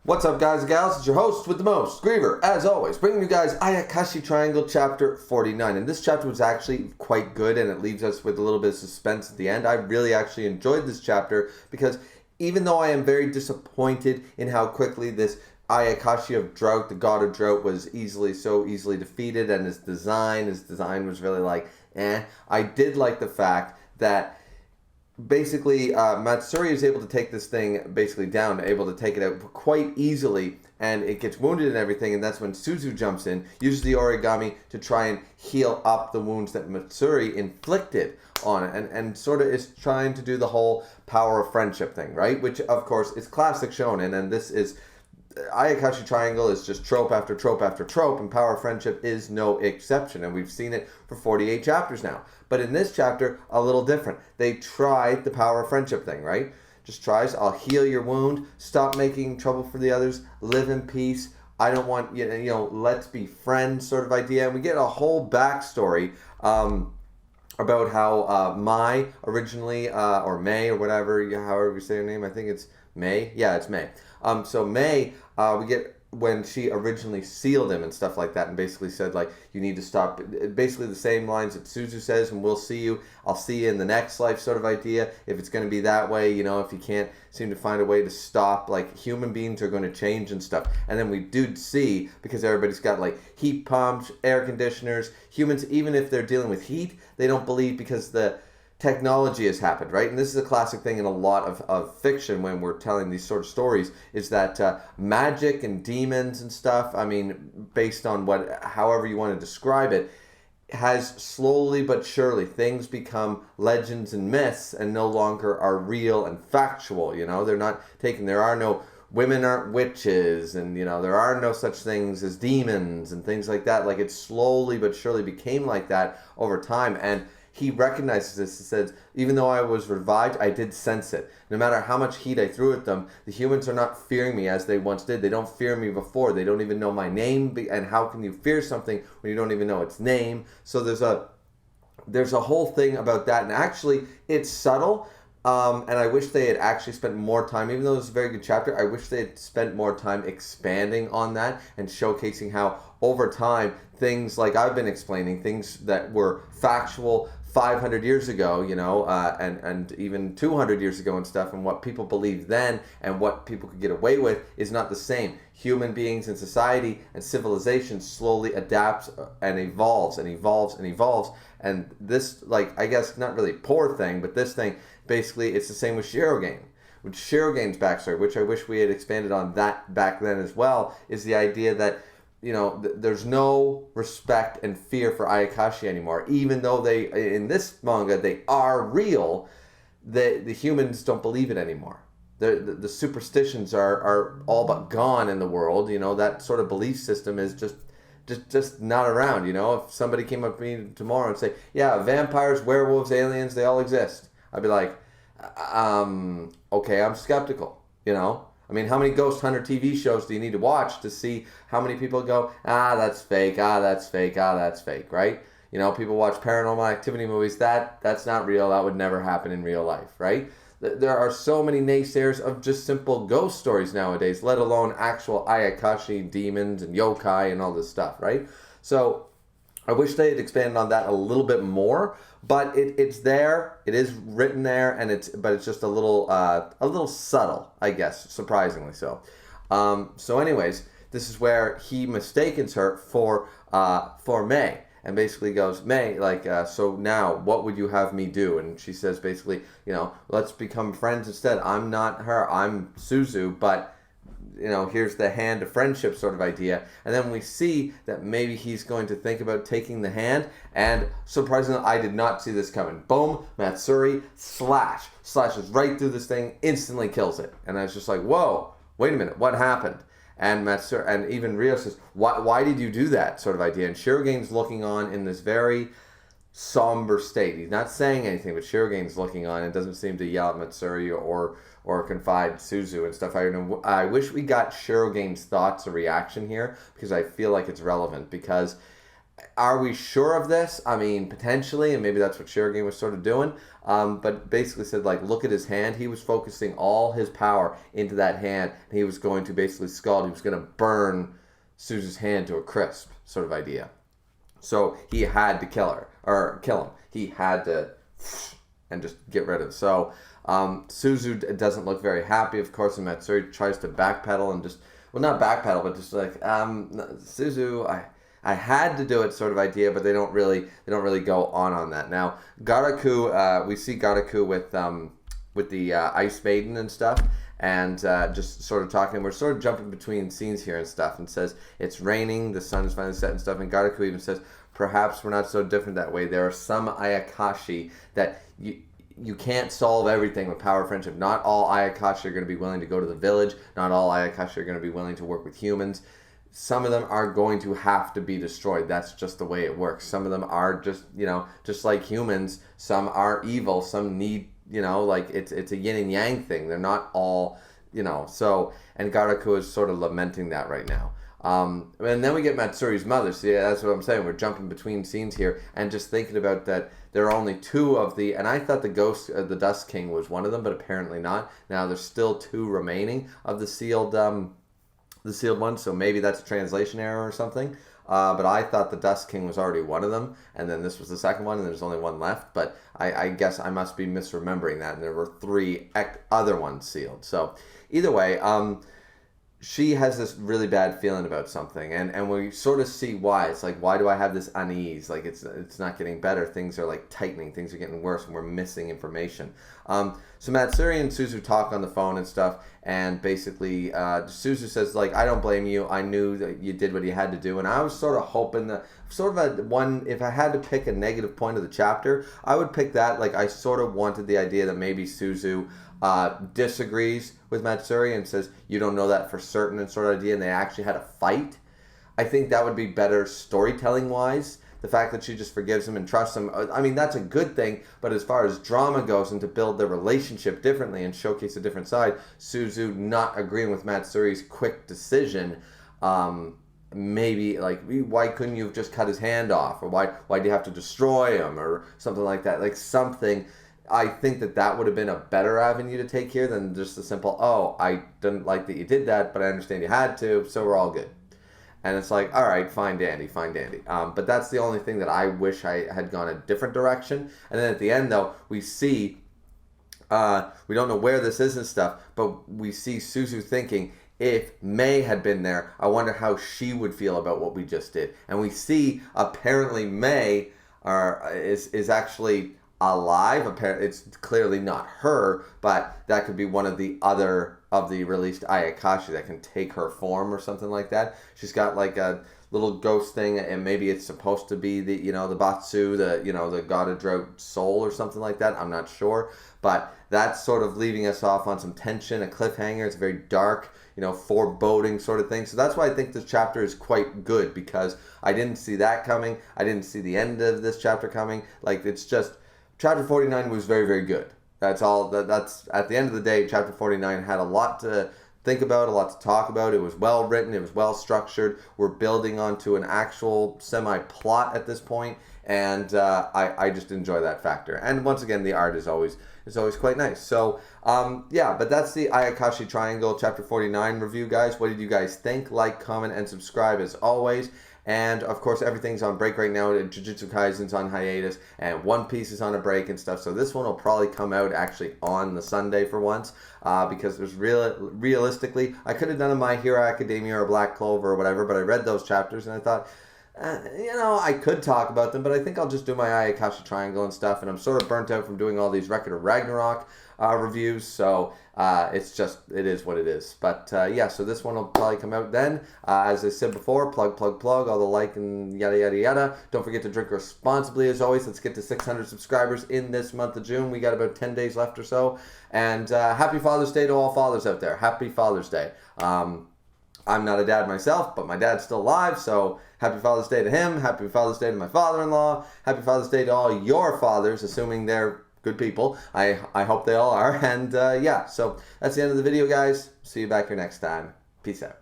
What's up, guys and gals? It's your host with the most, Griever, as always, bringing you guys Ayakashi Triangle Chapter 49. And this chapter was actually quite good, and it leaves us with a little bit of suspense at the end. I really actually enjoyed this chapter because even though I am very disappointed in how quickly this Ayakashi of drought, the god of drought, was so easily defeated, and his design was really like, I did like the fact that basically Matsuri is able to take this thing basically down, able to take it out quite easily, and it gets wounded and everything, and that's when Suzu jumps in, uses the origami to try and heal up the wounds that Matsuri inflicted on it, and sort of is trying to do the whole power of friendship thing, right? Which, of course, is classic shonen, and this is Ayakashi Triangle is just trope after trope after trope, and Power of Friendship is no exception, and we've seen it for 48 chapters now. But in this chapter, a little different. They tried the Power of Friendship thing, right? Just tries, I'll heal your wound, stop making trouble for the others, live in peace, I don't want, let's be friends sort of idea. And we get a whole backstory about how Mai originally, or May or whatever, however you say her name, I think it's May. Yeah, it's May. So May, we get when she originally sealed him and stuff like that, and basically said, like, you need to stop, basically the same lines that Suzu says, and I'll see you in the next life sort of idea, if it's going to be that way, if you can't seem to find a way to stop, like, human beings are going to change and stuff. And then we do see, because everybody's got, like, heat pumps, air conditioners, humans, even if they're dealing with heat, they don't believe because the technology has happened, right? And this is a classic thing in a lot of fiction when we're telling these sort of stories, is that magic and demons and stuff, I mean, based on however you want to describe it, has slowly but surely, things become legends and myths and no longer are real and factual, They're not taken, women aren't witches, and, there are no such things as demons and things like that. Like, it slowly but surely became like that over time, and he recognizes this. He says, even though I was revived, I did sense it. No matter how much heat I threw at them, the humans are not fearing me as they once did. They don't fear me before. They don't even know my name. And how can you fear something when you don't even know its name? So there's a whole thing about that. And actually, it's subtle. And I wish they had actually spent more time, even though it was a very good chapter, I wish they had spent more time expanding on that and showcasing how over time, things like I've been explaining, things that were factual 500 years ago, and even 200 years ago and stuff, and what people believed then and what people could get away with is not the same. Human beings and society and civilization slowly adapts and evolves and evolves and evolves. And this, like, I guess not really poor thing, but this thing, basically, it's the same with Shirogane. With Shirogane's backstory, which I wish we had expanded on that back then as well, is the idea that there's no respect and fear for Ayakashi anymore. Even though in this manga, they are real, the humans don't believe it anymore. The superstitions are all but gone in the world. That sort of belief system is just not around. If somebody came up to me tomorrow and say, yeah, vampires, werewolves, aliens, they all exist, I'd be like, okay, I'm skeptical, I mean, how many Ghost Hunter TV shows do you need to watch to see how many people go, that's fake, that's fake, that's fake, right? People watch Paranormal Activity movies, that's not real, that would never happen in real life, right? There are so many naysayers of just simple ghost stories nowadays, let alone actual Ayakashi, demons, and yokai, and all this stuff, right? So I wish they had expanded on that a little bit more, but it's there. It is written there, but it's just a little subtle, I guess, surprisingly so. So, anyways, this is where he mistakes her for May, and basically goes, May, like, so now what would you have me do? And she says basically, let's become friends instead. I'm not her. I'm Suzu, but here's the hand of friendship sort of idea. And then we see that maybe he's going to think about taking the hand. And surprisingly, I did not see this coming. Boom, Matsuri, slashes right through this thing, instantly kills it. And I was just like, whoa, wait a minute, what happened? And Matsuri, and even Rio says, why did you do that sort of idea? And Shirogane's looking on in this very somber state. He's not saying anything, but Shirogane's looking on and doesn't seem to yell at Matsuri or confide Suzu and stuff. I wish we got Shirogane's thoughts or reaction here, because I feel like it's relevant, because Are we sure of this? I mean, potentially, and maybe that's what Shirogane was sort of doing. But basically said, like, look at his hand. He was focusing all his power into that hand, and he was going to basically scald. He was going to burn Suzu's hand to a crisp, sort of idea. So he had to kill him. He had to, and just get rid of it. So Suzu doesn't look very happy, of course, and Matsuri tries to backpedal and just, well, not backpedal, but just like, Suzu, I had to do it, sort of idea, but they don't really go on that. Now, Garaku, we see Garaku with the Ice Maiden and stuff, and just sort of talking. We're sort of jumping between scenes here and stuff, and says it's raining, the sun is finally set and stuff, and Garaku even says, perhaps we're not so different that way. There are some Ayakashi that you can't solve everything with power friendship. Not all Ayakashi are going to be willing to go to the village. Not all Ayakashi are going to be willing to work with humans. Some of them are going to have to be destroyed. That's just the way it works. Some of them are just, just like humans. Some are evil. Some need, like it's a yin and yang thing. They're not all, so, and Garaku is sort of lamenting that right now. And then we get Matsuri's mother. See, that's what I'm saying. We're jumping between scenes here and just thinking about that there are only two of the, and I thought the Dust King was one of them, but apparently not. Now there's still two remaining of the sealed ones, so maybe that's a translation error or something. But I thought the Dust King was already one of them, and then this was the second one, and there's only one left. But I guess I must be misremembering that, and there were three other ones sealed. So either way, she has this really bad feeling about something, and we sort of see why. It's like, why do I have this unease? Like, it's not getting better. Things are like tightening. Things are getting worse, and we're missing information. So Matsuri and Suzu talk on the phone and stuff, and basically Suzu says, like, I don't blame you. I knew that you did what you had to do, and I was sort of hoping that, if I had to pick a negative point of the chapter, I would pick that. Like, I sort of wanted the idea that maybe Suzu disagrees with Matsuri and says, you don't know that for certain, and sort of idea, and they actually had a fight. I think that would be better storytelling wise. The fact that she just forgives him and trusts him, I mean, that's a good thing, but as far as drama goes and to build their relationship differently and showcase a different side, Suzu not agreeing with Matsuri's quick decision, maybe, like, why couldn't you have just cut his hand off, or why do you have to destroy him, or something like that, like something. I think that would have been a better avenue to take here than just the simple, oh, I didn't like that you did that, but I understand you had to, so we're all good. And it's like, all right, fine dandy. But that's the only thing that I wish I had gone a different direction. And then at the end, though, we see, we don't know where this is and stuff, but we see Suzu thinking, if May had been there, I wonder how she would feel about what we just did. And we see, apparently, May is actually alive. It's clearly not her, but that could be one of the other of the released Ayakashi that can take her form or something like that. She's got like a little ghost thing, and maybe it's supposed to be the the Batsu, the god of drought soul or something like that. I'm not sure, but that's sort of leaving us off on some tension, a cliffhanger. It's very dark, foreboding sort of thing. So that's why I think this chapter is quite good, because I didn't see that coming. I didn't see the end of this chapter coming. Like, it's just, chapter 49 was very, very good. That's all. That's at the end of the day, chapter 49 had a lot to think about, a lot to talk about. It was well written. It was well structured. We're building onto an actual semi-plot at this point, and I just enjoy that factor. And once again, the art is always quite nice. So yeah, but that's the Ayakashi Triangle chapter 49 review, guys. What did you guys think? Like, comment, and subscribe as always. And, of course, everything's on break right now. Jujutsu Kaisen's on hiatus, and One Piece is on a break and stuff. So this one will probably come out actually on the Sunday for once, because there's realistically, I could have done a My Hero Academia or a Black Clover or whatever, but I read those chapters and I thought, I could talk about them, but I think I'll just do my Ayakashi Triangle and stuff, and I'm sort of burnt out from doing all these Record of Ragnarok reviews, so it is what it is. But yeah, so this one will probably come out then. As I said before, plug, all the like and yada, yada, yada. Don't forget to drink responsibly, as always. Let's get to 600 subscribers in this month of June. We got about 10 days left or so. And happy Father's Day to all fathers out there. Happy Father's Day. I'm not a dad myself, but my dad's still alive, so happy Father's Day to him. Happy Father's Day to my father-in-law. Happy Father's Day to all your fathers, assuming they're good people. I hope they all are. And yeah, so that's the end of the video, guys. See you back here next time. Peace out.